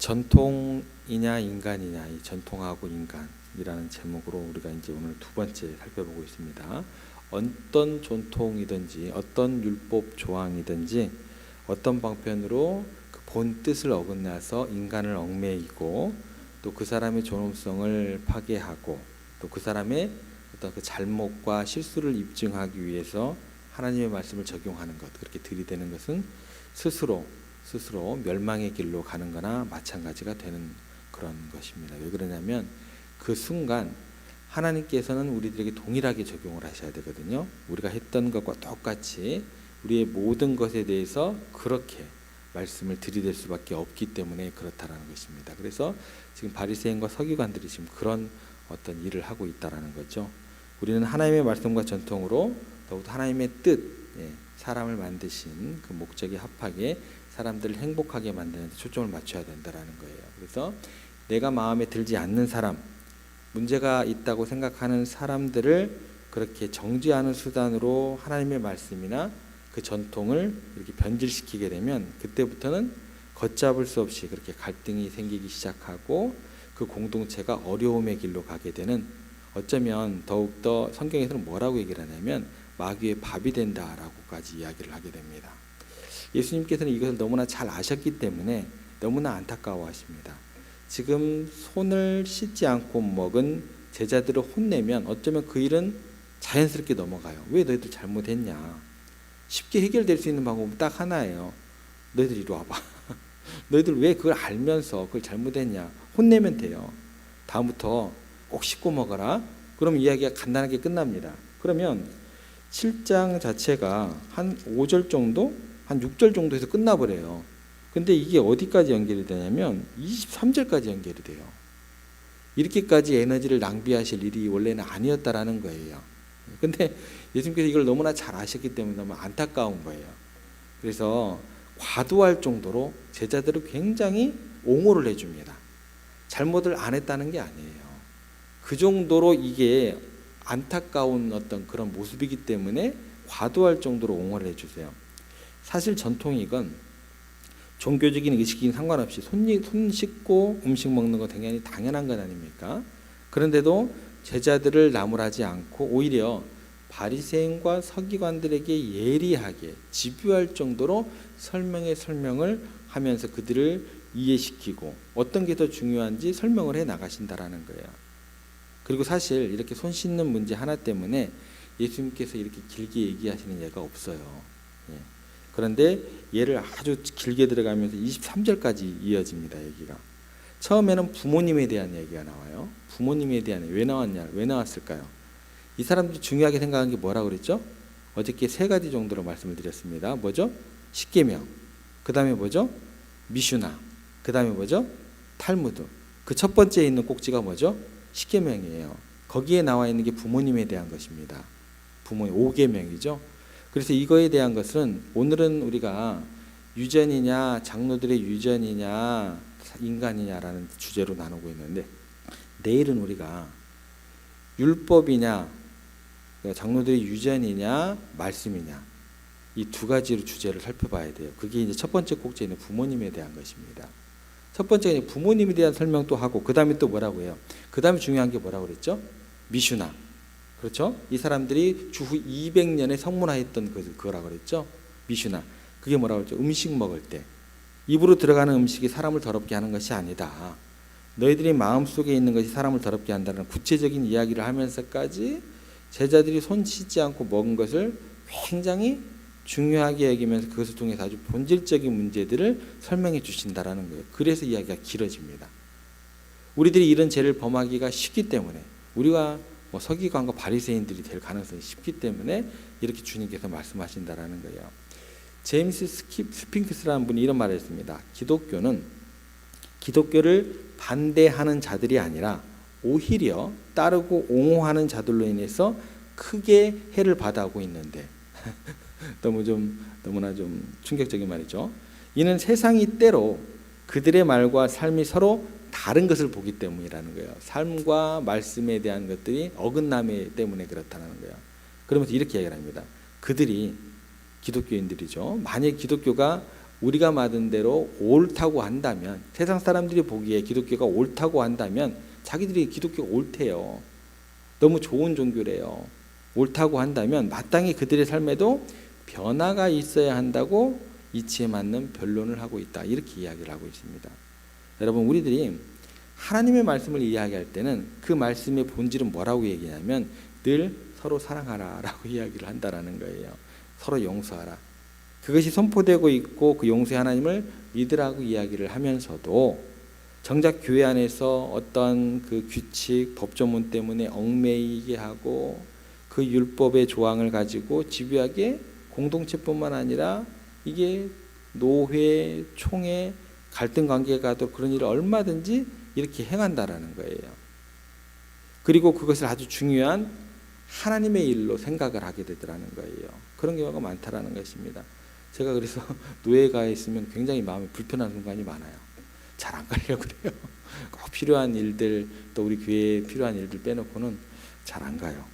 전통이냐 인간이냐, 이 전통하고 인간이라는 제목으로 우리가 이제 오늘 두 번째 살펴보고 있습니다. 어떤 전통이든지 어떤 율법 조항이든지 어떤 방편으로 그 본 뜻을 어긋나서 인간을 얽매이고 또 그 사람의 존엄성을 파괴하고 또 그 사람의 어떤 그 잘못과 실수를 입증하기 위해서 하나님의 말씀을 적용하는 것, 그렇게 들이대는 것은 스스로 멸망의 길로 가는 거나 마찬가지가 되는 그런 것입니다. 왜 그러냐면 그 순간 하나님께서는 우리들에게 동일하게 적용을 하셔야 되거든요. 우리가 했던 것과 똑같이 우리의 모든 것에 대해서 그렇게 말씀을 들이댈 수밖에 없기 때문에 그렇다라는 것입니다. 그래서 지금 바리새인과 서기관들이 지금 그런 어떤 일을 하고 있다라는 거죠. 우리는 하나님의 말씀과 전통으로 더욱더 하나님의 뜻, 사람을 만드신 그 목적에 합하게 사람들을 행복하게 만드는 데 초점을 맞춰야 된다라는 거예요. 그래서 내가 마음에 들지 않는 사람, 문제가 있다고 생각하는 사람들을 그렇게 정죄하는 수단으로 하나님의 말씀이나 그 전통을 이렇게 변질시키게 되면 그때부터는 걷잡을 수 없이 그렇게 갈등이 생기기 시작하고 그 공동체가 어려움의 길로 가게 되는, 어쩌면 더욱더 성경에서는 뭐라고 얘기를 하냐면 마귀의 밥이 된다라고까지 이야기를 하게 됩니다. 예수님께서는 이것을 너무나 잘 아셨기 때문에 너무나 안타까워하십니다. 지금 손을 씻지 않고 먹은 제자들을 혼내면 어쩌면 그 일은 자연스럽게 넘어가요. 왜 너희들 잘못했냐? 쉽게 해결될 수 있는 방법은 딱 하나예요. 너희들 이리 와봐. 너희들 왜 그걸 알면서 그걸 잘못했냐? 혼내면 돼요. 다음부터 꼭 씻고 먹어라. 그럼 이야기가 간단하게 끝납니다. 그러면 7장 자체가 한 5절 정도? 한 6절 정도에서 끝나버려요. 근데 이게 어디까지 연결이 되냐면 23절까지 연결이 돼요. 이렇게까지 에너지를 낭비하실 일이 원래는 아니었다라는 거예요. 근데 예수님께서 이걸 너무나 잘 아셨기 때문에 너무 안타까운 거예요. 그래서 과도할 정도로 제자들을 굉장히 옹호를 해줍니다. 잘못을 안 했다는 게 아니에요. 그 정도로 이게 안타까운 어떤 그런 모습이기 때문에 과도할 정도로 옹호를 해주세요. 사실 전통이건 종교적인 의식인 상관없이 손 씻고 음식 먹는 거 당연한 것 아닙니까? 그런데도 제자들을 나무라지 않고 오히려 바리새인과 서기관들에게 예리하게 집요할 정도로 설명을 하면서 그들을 이해시키고 어떤 게 더 중요한지 설명을 해 나가신다라는 거예요. 그리고 사실 이렇게 손 씻는 문제 하나 때문에 예수님께서 이렇게 길게 얘기하시는 예가 없어요. 그런데 예를 아주 길게 들어가면서 23절까지 이어집니다. 얘기가. 처음에는 부모님에 대한 얘기가 나와요. 부모님에 대한 왜 나왔을까요? 이 사람들이 중요하게 생각한 게 뭐라고 그랬죠? 어저께 3가지 정도로 말씀을 드렸습니다. 뭐죠? 십계명. 그 다음에 뭐죠? 미슈나. 그 다음에 뭐죠? 탈무드. 그 첫 번째에 있는 꼭지가 뭐죠? 십계명이에요. 거기에 나와 있는 게 부모님에 대한 것입니다. 부모님 5계명이죠. 그래서 이거에 대한 것은 오늘은 우리가 유전이냐 장로들의 유전이냐 인간이냐라는 주제로 나누고 있는데, 내일은 우리가 율법이냐 장로들의 유전이냐 말씀이냐 이 2가지로 주제를 살펴봐야 돼요. 그게 이제 첫 번째 꼭지에는 부모님에 대한 것입니다. 첫 번째는 부모님에 대한 설명도 하고 그 다음에 또 뭐라고 해요? 그 다음에 중요한 게 뭐라고 그랬죠? 미슈나. 그렇죠? 이 사람들이 주후 200년에 성문화했던 그거라고 그랬죠? 미슈나. 그게 뭐라고 그랬죠? 음식 먹을 때 입으로 들어가는 음식이 사람을 더럽게 하는 것이 아니다. 너희들이 마음속에 있는 것이 사람을 더럽게 한다는 구체적인 이야기를 하면서까지 제자들이 손 씻지 않고 먹은 것을 굉장히 중요하게 여기면서 그것을 통해서 아주 본질적인 문제들을 설명해 주신다라는 거예요. 그래서 이야기가 길어집니다. 우리들이 이런 죄를 범하기가 쉽기 때문에, 우리가 서기관과 바리새인들이 될 가능성이 쉽기 때문에 이렇게 주님께서 말씀하신다라는 거예요. 제임스 스핑크스라는 분이 이런 말을 했습니다. 기독교를 반대하는 자들이 아니라 오히려 따르고 옹호하는 자들로 인해서 크게 해를 받아오고 있는데 너무나 좀 충격적인 말이죠. 이는 세상이 때로 그들의 말과 삶이 서로 다른 것을 보기 때문이라는 거예요. 삶과 말씀에 대한 것들이 어긋남에 때문에 그렇다는 거예요. 그러면서 이렇게 얘기를 합니다. 그들이 기독교인들이죠. 만약 기독교가 우리가 받은 대로 옳다고 한다면, 세상 사람들이 보기에 기독교가 옳다고 한다면 자기들이 기독교가 옳대요. 너무 좋은 종교래요. 옳다고 한다면 마땅히 그들의 삶에도 변화가 있어야 한다고 이치에 맞는 변론을 하고 있다. 이렇게 이야기를 하고 있습니다. 여러분, 우리들이 하나님의 말씀을 이야기할 때는 그 말씀의 본질은 뭐라고 얘기하냐면 늘 서로 사랑하라 라고 이야기를 한다라는 거예요. 서로 용서하라. 그것이 선포되고 있고 그 용서의 하나님을 믿으라고 이야기를 하면서도 정작 교회 안에서 어떤 그 규칙, 법조문 때문에 얽매이게 하고 그 율법의 조항을 가지고 집요하게 공동체뿐만 아니라 이게 노회, 총회, 갈등 관계가 또 그런 일을 얼마든지 이렇게 행한다라는 거예요. 그리고 그것을 아주 중요한 하나님의 일로 생각을 하게 되더라는 거예요. 그런 경우가 많다라는 것입니다. 제가 그래서 노예가 있으면 굉장히 마음이 불편한 순간이 많아요. 잘 안 가려고 그래요. 꼭 필요한 일들, 또 우리 교회에 필요한 일들 빼놓고는 잘 안 가요.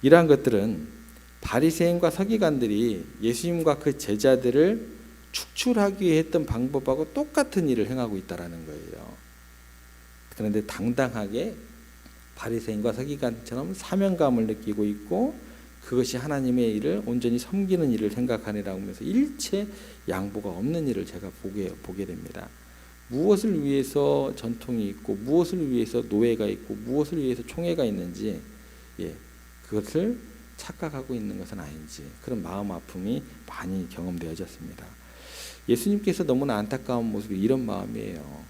이러한 것들은 바리새인과 서기관들이 예수님과 그 제자들을 축출하기 위해 했던 방법하고 똑같은 일을 행하고 있다는 거예요. 그런데 당당하게 바리새인과 서기관처럼 사명감을 느끼고 있고 그것이 하나님의 일을 온전히 섬기는 일을 생각하느라고 하면서 일체 양보가 없는 일을 제가 보게 됩니다. 무엇을 위해서 전통이 있고 무엇을 위해서 노예가 있고 무엇을 위해서 총회가 있는지 그것을 착각하고 있는 것은 아닌지 그런 마음 아픔이 많이 경험되어졌습니다. 예수님께서 너무나 안타까운 모습이 이런 마음이에요.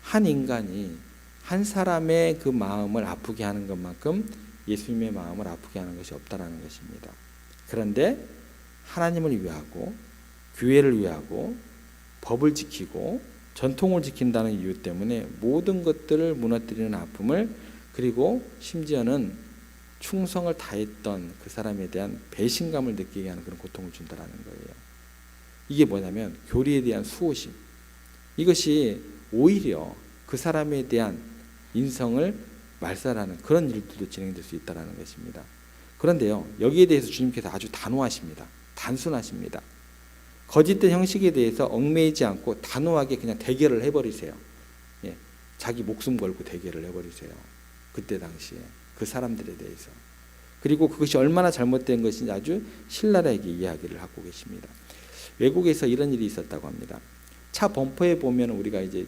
한 인간이 한 사람의 그 마음을 아프게 하는 것만큼 예수님의 마음을 아프게 하는 것이 없다라는 것입니다. 그런데 하나님을 위하고 교회를 위하고 법을 지키고 전통을 지킨다는 이유 때문에 모든 것들을 무너뜨리는 아픔을 그리고 심지어는 충성을 다했던 그 사람에 대한 배신감을 느끼게 하는 그런 고통을 준다라는 거예요. 이게 뭐냐면 교리에 대한 수호심. 이것이 오히려 그 사람에 대한 인성을 말살하는 그런 일들도 진행될 수 있다는 것입니다. 그런데요, 여기에 대해서 주님께서 아주 단호하십니다. 단순하십니다. 거짓된 형식에 대해서 얽매이지 않고 단호하게 그냥 대결을 해버리세요. 자기 목숨 걸고 대결을 해버리세요. 그때 당시에 그 사람들에 대해서. 그리고 그것이 얼마나 잘못된 것인지 아주 신랄하게 이야기를 하고 계십니다. 외국에서 이런 일이 있었다고 합니다. 차 범퍼에 보면 우리가 이제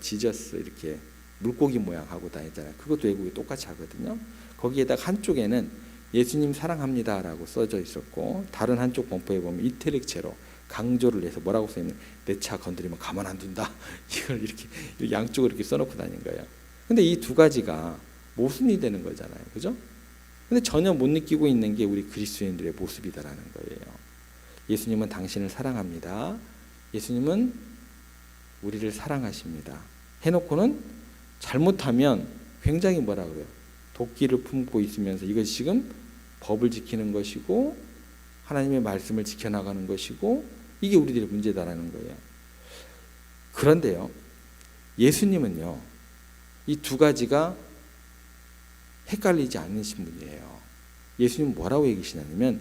지저스 이렇게 물고기 모양 하고 다니잖아요. 그것도 외국이 똑같이 하거든요. 거기에다가 한쪽에는 예수님 사랑합니다라고 써져 있었고 다른 한쪽 범퍼에 보면 이태릭체로 강조를 해서 뭐라고 써있는 내 차 건드리면 가만 안 둔다. 이걸 이렇게 양쪽으로 이렇게 써놓고 다닌 거예요. 근데 이 두 가지가 모순이 되는 거잖아요. 그죠? 근데 전혀 못 느끼고 있는 게 우리 그리스도인들의 모습이다라는 거예요. 예수님은 당신을 사랑합니다. 예수님은 우리를 사랑하십니다. 해놓고는 잘못하면 굉장히 뭐라 그래요? 도끼를 품고 있으면서 이것이 지금 법을 지키는 것이고 하나님의 말씀을 지켜나가는 것이고 이게 우리들의 문제다라는 거예요. 그런데요, 예수님은요, 이 두 가지가 헷갈리지 않으신 분이에요. 예수님은 뭐라고 얘기하시냐면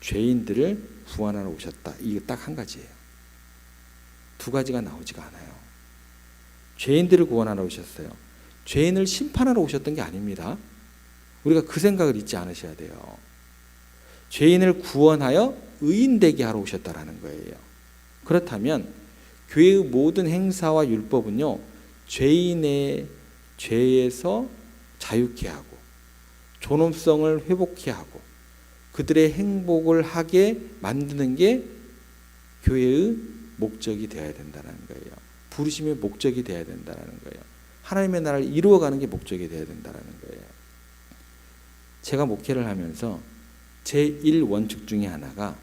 죄인들을 구원하러 오셨다. 이게 딱 한 가지예요. 두 가지가 나오지가 않아요. 죄인들을 구원하러 오셨어요. 죄인을 심판하러 오셨던 게 아닙니다. 우리가 그 생각을 잊지 않으셔야 돼요. 죄인을 구원하여 의인되게 하러 오셨다라는 거예요. 그렇다면 교회의 모든 행사와 율법은요, 죄인의 죄에서 자유케 하고 존엄성을 회복케 하고 그들의 행복을 하게 만드는 게 교회의 목적이 되어야 된다는 거예요. 부르심의 목적이 되어야 된다는 거예요. 하나님의 나라를 이루어가는 게 목적이 되어야 된다는 거예요. 제가 목회를 하면서 제1원칙 중에 하나가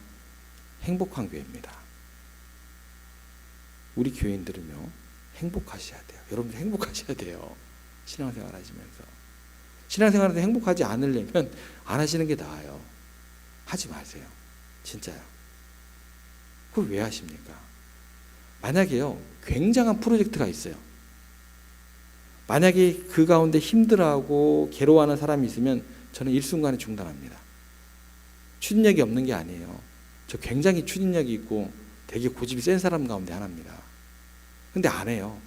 행복한 교회입니다. 우리 교인들은요, 행복하셔야 돼요. 여러분들 행복하셔야 돼요. 신앙생활 하시면서. 신앙생활에서 행복하지 않으려면 안 하시는 게 나아요. 하지 마세요. 진짜요. 그걸 왜 하십니까? 만약에요, 굉장한 프로젝트가 있어요. 만약에 그 가운데 힘들어하고 괴로워하는 사람이 있으면 저는 일순간에 중단합니다. 추진력이 없는 게 아니에요. 저 굉장히 추진력이 있고 되게 고집이 센 사람 가운데 하나입니다. 근데 안 해요.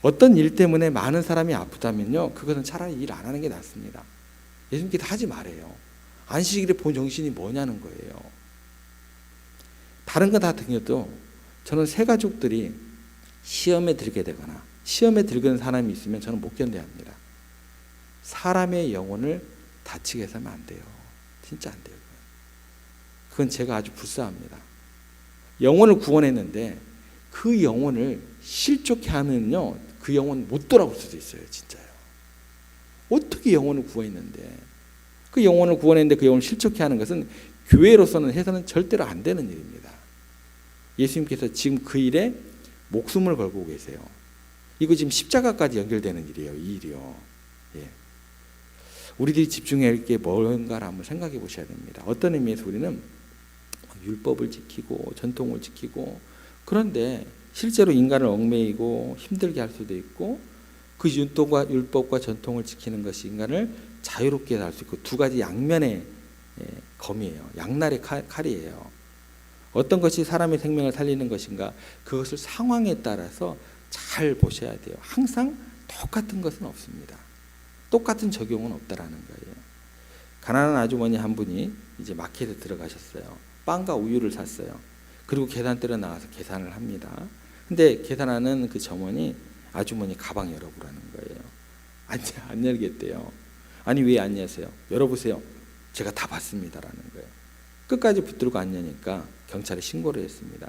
어떤 일 때문에 많은 사람이 아프다면요, 그것은 차라리 일 안 하는 게 낫습니다. 예수님께서 하지 말아요. 안식일에 본 정신이 뭐냐는 거예요. 다른 거 다 등여도 저는 새 가족들이 시험에 들게 되거나 시험에 들는 사람이 있으면 저는 못 견뎌야 합니다. 사람의 영혼을 다치게 해서는 안 돼요. 진짜 안 돼요. 그건 제가 아주 불쌍합니다. 영혼을 구원했는데 그 영혼을 실족해 하면요, 그 영혼 못 돌아올 수도 있어요. 진짜요. 어떻게 영혼을 구원했는데, 그 영혼을 구원했는데 그 영혼을 실족해 하는 것은 교회로서는 해서는 절대로 안 되는 일입니다. 예수님께서 지금 그 일에 목숨을 걸고 계세요. 이거 지금 십자가까지 연결되는 일이에요. 이 일이요. 예. 우리들이 집중해야 할 게 뭔가를 한번 생각해 보셔야 됩니다. 어떤 의미에서 우리는 율법을 지키고 전통을 지키고, 그런데 실제로 인간을 얽매이고 힘들게 할 수도 있고, 그 율법과 전통을 지키는 것이 인간을 자유롭게 할 수 있고, 두 가지 양면의 검이에요. 양날의 칼이에요. 어떤 것이 사람의 생명을 살리는 것인가, 그것을 상황에 따라서 잘 보셔야 돼요. 항상 똑같은 것은 없습니다. 똑같은 적용은 없다라는 거예요. 가난한 아주머니 한 분이 이제 마켓에 들어가셨어요. 빵과 우유를 샀어요. 그리고 계산대로 나와서 계산을 합니다. 근데 계산하는 그 점원이 아주머니 가방 열어보라는 거예요. 안 열겠대요. 아니 왜 안 여세요? 열어보세요. 제가 다 봤습니다라는 거예요. 끝까지 붙들고 안 여니까 경찰에 신고를 했습니다.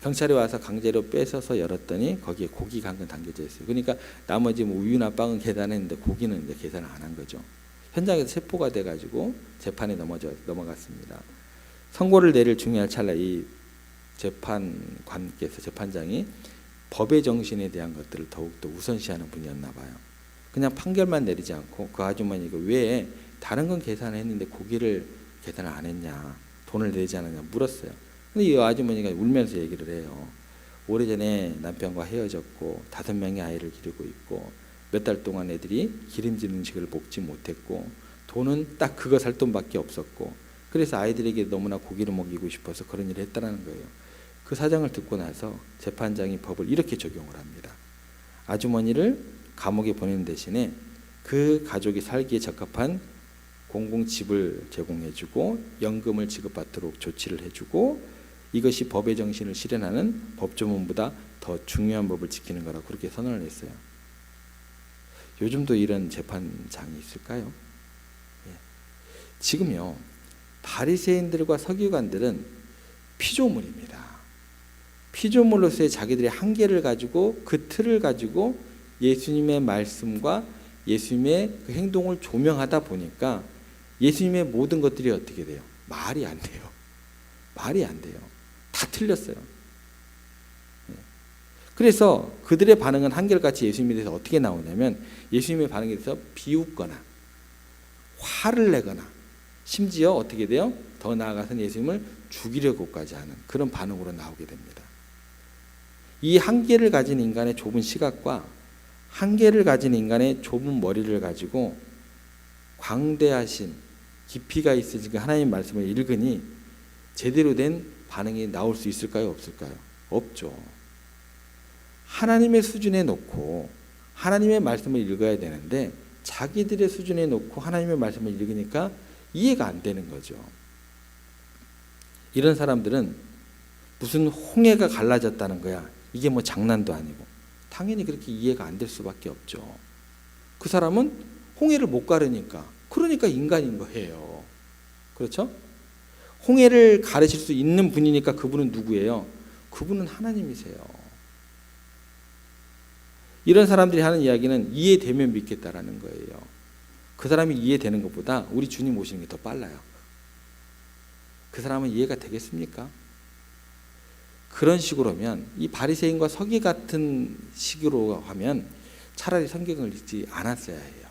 경찰이 와서 강제로 뺏어서 열었더니 거기에 고기가 한 건 담겨져 있어요. 그러니까 나머지 뭐 우유나 빵은 계산했는데 고기는 이제 계산을 안 한 거죠. 현장에서 체포가 돼가지고 재판에 넘어갔습니다. 선고를 내릴 중요할 찰나 이 재판관께서, 재판장이 법의 정신에 대한 것들을 더욱더 우선시하는 분이었나 봐요. 그냥 판결만 내리지 않고 그 아주머니가 왜 다른 건 계산했는데 고기를 계산을 안 했냐, 돈을 내지 않았냐 물었어요. 근데 이 아주머니가 울면서 얘기를 해요. 오래전에 남편과 헤어졌고 5명의 아이를 기르고 있고 몇 달 동안 애들이 기름진 음식을 먹지 못했고 돈은 딱 그거 살 돈밖에 없었고, 그래서 아이들에게 너무나 고기를 먹이고 싶어서 그런 일을 했다는 거예요. 그 사정을 듣고 나서 재판장이 법을 이렇게 적용을 합니다. 아주머니를 감옥에 보내는 대신에 그 가족이 살기에 적합한 공공집을 제공해주고 연금을 지급받도록 조치를 해주고, 이것이 법의 정신을 실현하는 법조문보다 더 중요한 법을 지키는 거라고 그렇게 선언을 했어요. 요즘도 이런 재판장이 있을까요? 예. 지금요, 바리새인들과 서기관들은 피조물입니다. 피조물로서의 자기들의 한계를 가지고 그 틀을 가지고 예수님의 말씀과 예수님의 그 행동을 조명하다 보니까 예수님의 모든 것들이 어떻게 돼요? 말이 안 돼요. 말이 안 돼요. 다 틀렸어요. 그래서 그들의 반응은 한결같이 예수님에 대해서 어떻게 나오냐면, 예수님의 반응에 대해서 비웃거나 화를 내거나 심지어 어떻게 돼요? 더 나아가서는 예수님을 죽이려고까지 하는 그런 반응으로 나오게 됩니다. 이 한계를 가진 인간의 좁은 시각과 한계를 가진 인간의 좁은 머리를 가지고 광대하신 깊이가 있으신 하나님 말씀을 읽으니 제대로 된 반응이 나올 수 있을까요? 없을까요? 없죠. 하나님의 수준에 놓고 하나님의 말씀을 읽어야 되는데 자기들의 수준에 놓고 하나님의 말씀을 읽으니까 이해가 안 되는 거죠. 이런 사람들은 무슨 홍해가 갈라졌다는 거야, 이게 뭐 장난도 아니고, 당연히 그렇게 이해가 안 될 수밖에 없죠. 그 사람은 홍해를 못 가르니까, 그러니까 인간인 거예요. 그렇죠? 홍해를 가르칠 수 있는 분이니까 그분은 누구예요? 그분은 하나님이세요. 이런 사람들이 하는 이야기는 이해되면 믿겠다라는 거예요. 그 사람이 이해되는 것보다 우리 주님 오시는 게 더 빨라요. 그 사람은 이해가 되겠습니까? 그런 식으로면, 이 바리새인과 서기 같은 식으로 하면 차라리 성경을 읽지 않았어야 해요.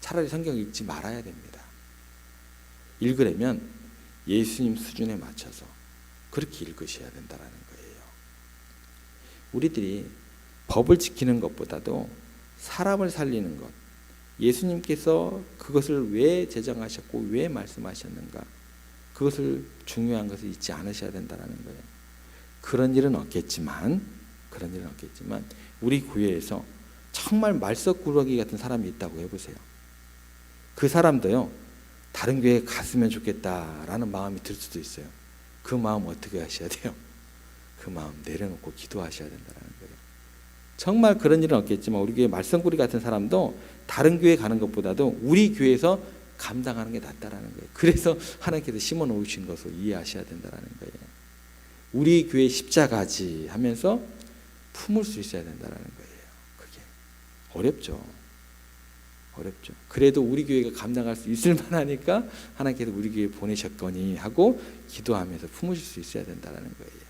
차라리 성경을 읽지 말아야 됩니다. 읽으려면 예수님 수준에 맞춰서 그렇게 읽으셔야 된다는 거예요. 우리들이 법을 지키는 것보다도 사람을 살리는 것, 예수님께서 그것을 왜 제정하셨고 왜 말씀하셨는가, 그것을 중요한 것을 잊지 않으셔야 된다는 거예요. 그런 일은 없겠지만 우리 교회에서 정말 말썽꾸러기 같은 사람이 있다고 해보세요. 그 사람도요, 다른 교회에 갔으면 좋겠다라는 마음이 들 수도 있어요. 그 마음 어떻게 하셔야 돼요? 그 마음 내려놓고 기도하셔야 된다는 거예요. 정말 그런 일은 없겠지만 우리 교회 말썽꾸러기 같은 사람도 다른 교회 가는 것보다도 우리 교회에서 감당하는 게 낫다라는 거예요. 그래서 하나님께서 심어 놓으신 것을 이해하셔야 된다는 거예요. 우리 교회 십자가지 하면서 품을 수 있어야 된다는 거예요. 그게 어렵죠. 그래도 우리 교회가 감당할 수 있을 만하니까 하나님께서 우리 교회에 보내셨거니 하고 기도하면서 품으실 수 있어야 된다는 거예요.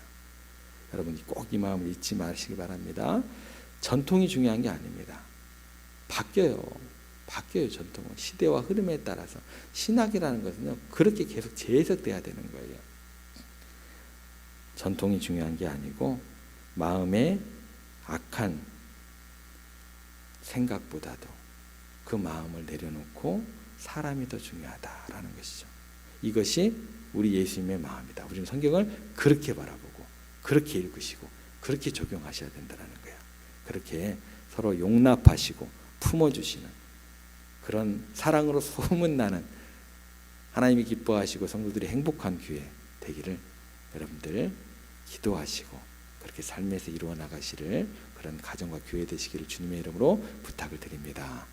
여러분이 꼭 이 마음을 잊지 마시기 바랍니다. 전통이 중요한 게 아닙니다. 바뀌어요. 전통은 시대와 흐름에 따라서. 신학이라는 것은요, 그렇게 계속 재해석돼야 되는 거예요. 전통이 중요한 게 아니고 마음의 악한 생각보다도 그 마음을 내려놓고 사람이 더 중요하다라는 것이죠. 이것이 우리 예수님의 마음이다. 우리는 성경을 그렇게 바라보고 그렇게 읽으시고 그렇게 적용하셔야 된다는 거예요. 그렇게 서로 용납하시고 품어주시는 그런 사랑으로 소문나는, 하나님이 기뻐하시고 성도들이 행복한 교회 되기를 여러분들 기도하시고 그렇게 삶에서 이루어 나가시를 그런 가정과 교회 되시기를 주님의 이름으로 부탁을 드립니다.